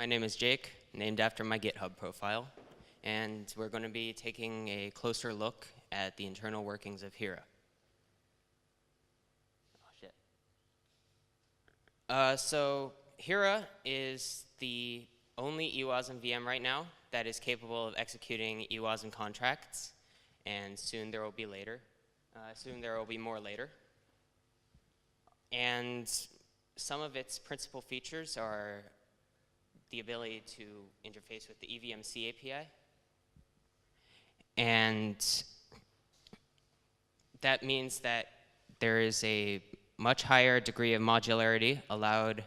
My name is Jake, named after my GitHub profile, and we're going to be taking a closer look at the internal workings of Hera. Oh, shit. So Hera is the only eWASM VM right now that is capable of executing eWASM contracts, and soon there will be more later. And some of its principal features are the ability to interface with the eVMC API. And that means that there is a much higher degree of modularity allowed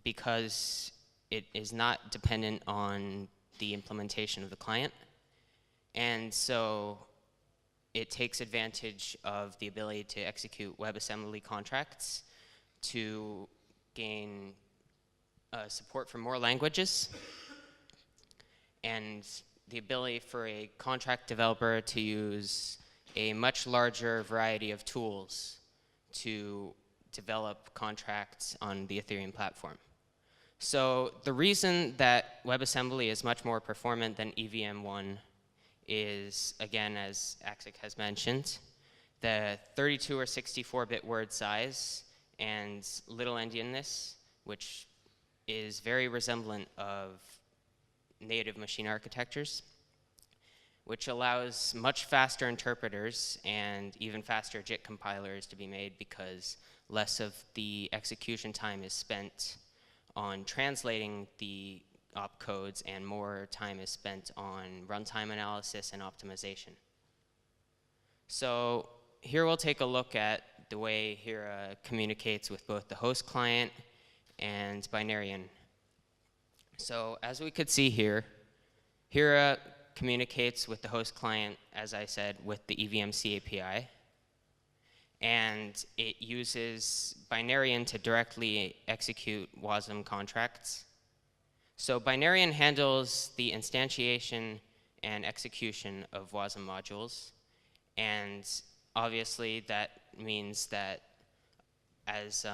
because it is not dependent on the implementation of the client. And so it takes advantage of the ability to execute WebAssembly contracts to gain support for more languages, and the ability for a contract developer to use a much larger variety of tools to develop contracts on the Ethereum platform. So the reason that WebAssembly is much more performant than EVM1 is, again, as Axik has mentioned, the 32 or 64-bit word size and little endianness, which is very resemblant of native machine architectures, which allows much faster interpreters and even faster JIT compilers to be made because less of the execution time is spent on translating the opcodes and more time is spent on runtime analysis and optimization. So here we'll take a look at the way Hera communicates with both the host client and Binarian. So as we could see here, Hera communicates with the host client, as I said, with the eVMC API. And it uses Binarian to directly execute WASM contracts. So Binarian handles the instantiation and execution of WASM modules. And obviously that means that as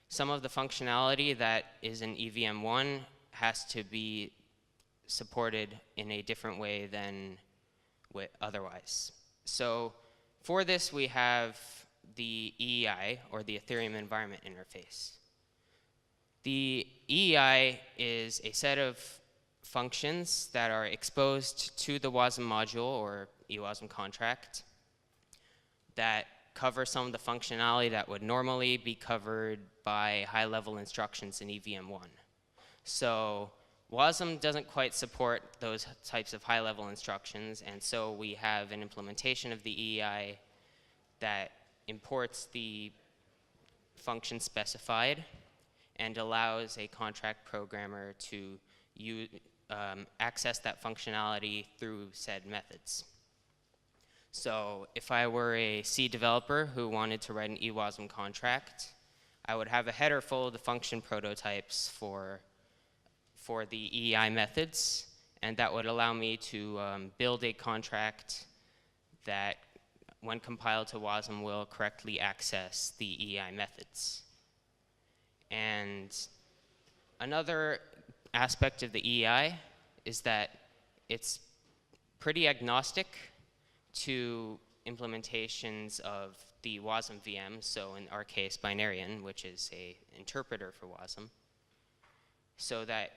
some of the functionality that is in EVM1 has to be supported in a different way than otherwise. So for this, we have the EEI, or the Ethereum Environment Interface. The EEI is a set of functions that are exposed to the WASM module, or eWASM contract, that cover some of the functionality that would normally be covered by high-level instructions in EVM1. So WASM doesn't quite support those types of high-level instructions, and so we have an implementation of the EEI that imports the function specified and allows a contract programmer to access that functionality through said methods. So if I were a C developer who wanted to write an eWASM contract, I would have a header full of the function prototypes for the EEI methods, and that would allow me to build a contract that, when compiled to WASM, will correctly access the EEI methods. And another aspect of the EEI is that it's pretty agnostic to implementations of the WASM VM, so in our case, Binarian, which is an interpreter for WASM, so that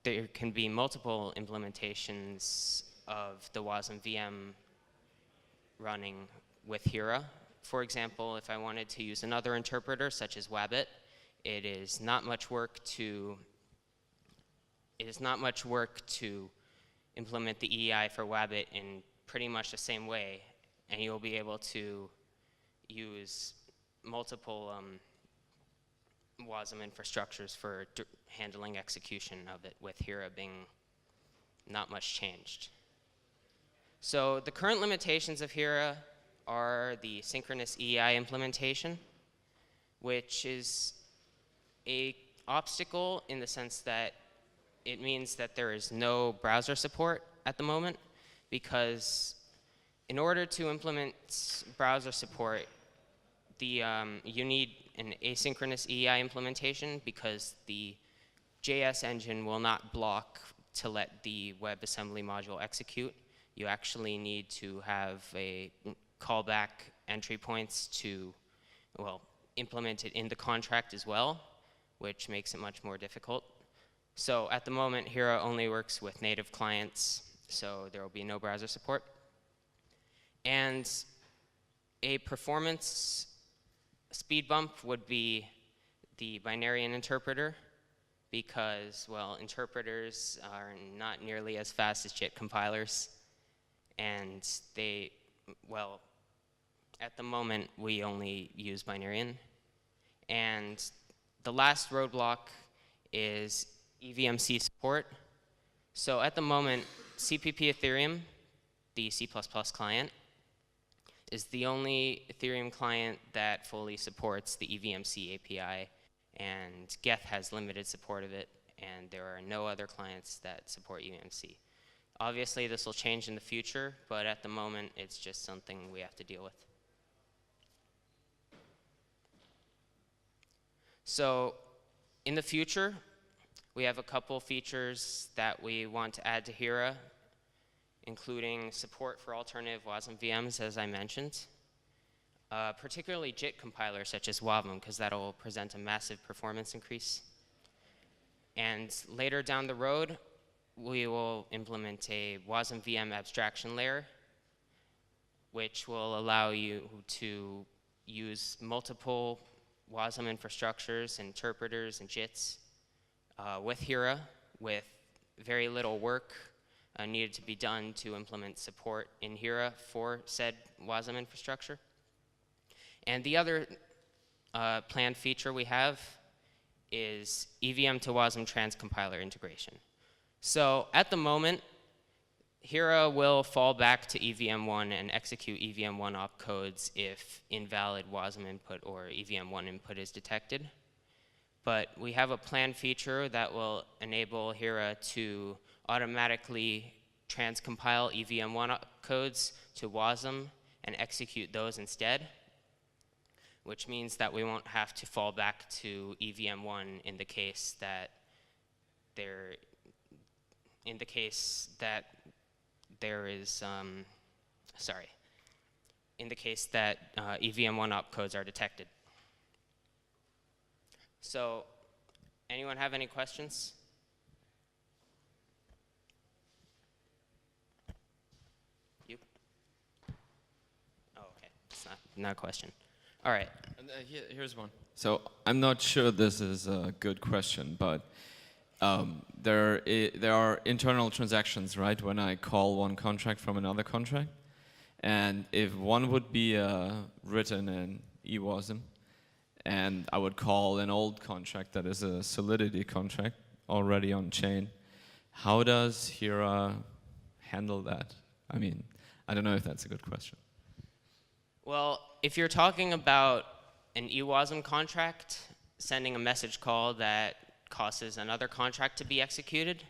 there can be multiple implementations of the WASM VM running with Hera. For example, if I wanted to use another interpreter, such as Wabbit, it is not much work to implement the EEI for Wabbit in pretty much the same way, and you'll be able to use multiple WASM infrastructures for handling execution of it, with Hera being not much changed. So the current limitations of Hera are the synchronous EEI implementation, which is an obstacle in the sense that it means that there is no browser support at the moment, because in order to implement browser support, you need an asynchronous EI implementation because the JS engine will not block to let the WebAssembly module execute. You actually need to have a callback entry points to, well, implement it in the contract as well, which makes it much more difficult. So at the moment, Hera only works with native clients, so there will be no browser support. And a performance speed bump would be the binarian interpreter, because, well, interpreters are not nearly as fast as JIT compilers, and they, well, at the moment, we only use binarian. And the last roadblock is eVMC support. So at the moment, CPP Ethereum, the C++ client, is the only Ethereum client that fully supports the eVMC API, and Geth has limited support of it, and there are no other clients that support eVMC. Obviously, this will change in the future, but at the moment, it's just something we have to deal with. So in the future, we have a couple features that we want to add to Hera, including support for alternative WASM VMs, as I mentioned. Particularly JIT compilers such as eWASM, because that'll present a massive performance increase. And later down the road, we will implement a WASM VM abstraction layer, which will allow you to use multiple WASM infrastructures, interpreters, and JITs with Hera, with very little work needed to be done to implement support in Hera for said WASM infrastructure. And the other planned feature we have is EVM to WASM transcompiler integration. So at the moment, Hera will fall back to EVM1 and execute EVM1 opcodes if invalid WASM input or EVM1 input is detected. But we have a planned feature that will enable Hera to automatically transcompile EVM1 opcodes to WASM and execute those instead, which means that we won't have to fall back to EVM1 in the case that there is, in the case that EVM1 opcodes are detected. So, anyone have any questions? You? Oh, okay. It's not a question. All right. And here's one. So I'm not sure this is a good question, but there are internal transactions, right? When I call one contract from another contract, and if one would be written in eWASM, and I would call an old contract that is a Solidity contract already on chain, how does Hera handle that? I mean, I don't know if that's a good question. Well, if you're talking about an eWASM contract, sending a message call that causes another contract to be executed,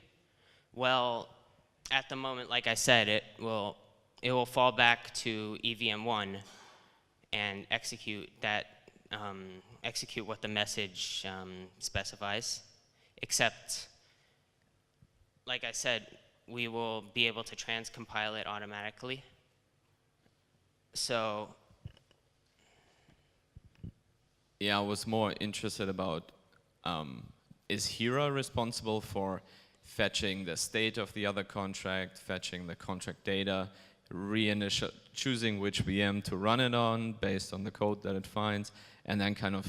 well, at the moment, like I said, it will fall back to EVM1 and execute that, execute what the message specifies, except, like I said, we will be able to transcompile it automatically. So, yeah, I was more interested about, is Hera responsible for fetching the state of the other contract, fetching the contract data, choosing which VM to run it on based on the code that it finds, and then kind of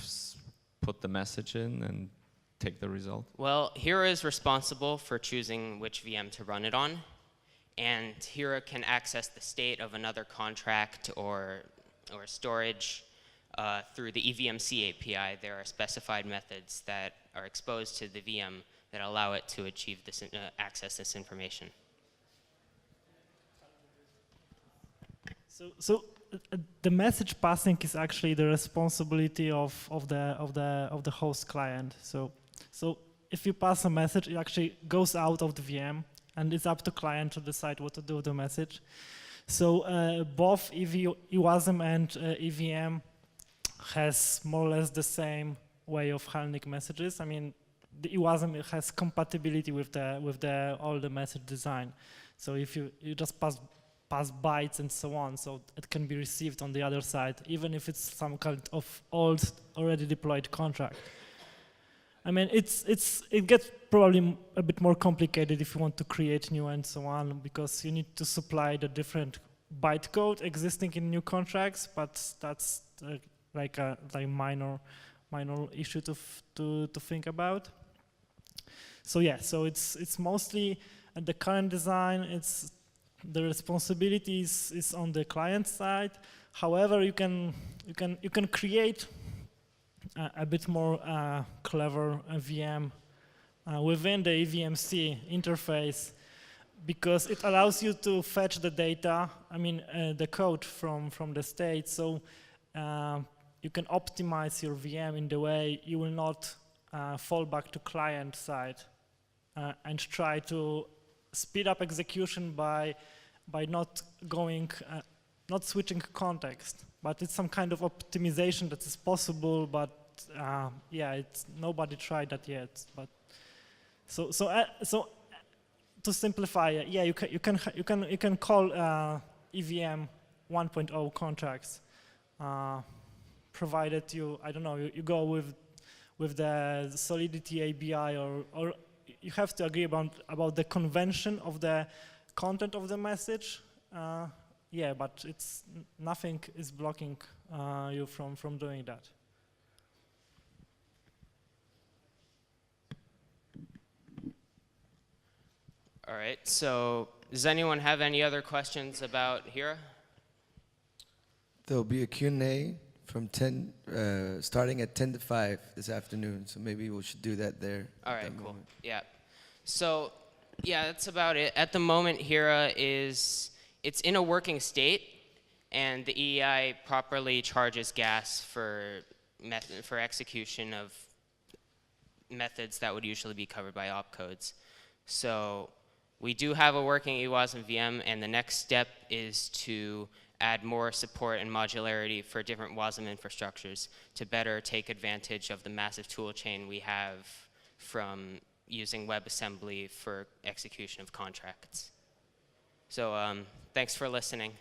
put the message in and take the result? Well, Hera is responsible for choosing which VM to run it on, and Hera can access the state of another contract or storage through the eVMC API. There are specified methods that are exposed to the VM that allow it to achieve this, access this information. So the message passing is actually the responsibility of the host client. So if you pass a message, it actually goes out of the VM, and it's up to client to decide what to do with the message. So both eWASM and EVM has more or less the same way of handling messages. I mean, the eWASM has compatibility with all the message design. So if you just pass bytes and so on, so it can be received on the other side, even if it's some kind of old, already deployed contract. I mean, it gets probably a bit more complicated if you want to create new and so on, because you need to supply the different bytecode existing in new contracts, but that's like a minor issue to think about. So yeah, so it's mostly the current design. It's the responsibility is on the client side. However, you can create a bit more clever VM within the eVMC interface, because it allows you to fetch the data, I mean the code from the state, so you can optimize your VM in the way you will not fall back to client side and try to speed up execution by not switching context. But it's some kind of optimization that is possible, but yeah, nobody tried that yet. But so to simplify, yeah, you can call EVM 1.0 contracts, provided you go with the Solidity ABI, or you have to agree about the convention of the content of the message. Yeah, but nothing is blocking you from doing that. All right, so does anyone have any other questions about Hera? There'll be a Q&A from starting at 10 to 5 this afternoon, so maybe we should do that there. All right, cool. Yeah. So, yeah, that's about it. At the moment, Hera it's in a working state, and the EEI properly charges gas for execution of methods that would usually be covered by opcodes. So we do have a working eWASM VM, and the next step is to add more support and modularity for different WASM infrastructures to better take advantage of the massive tool chain we have from using WebAssembly for execution of contracts. So thanks for listening.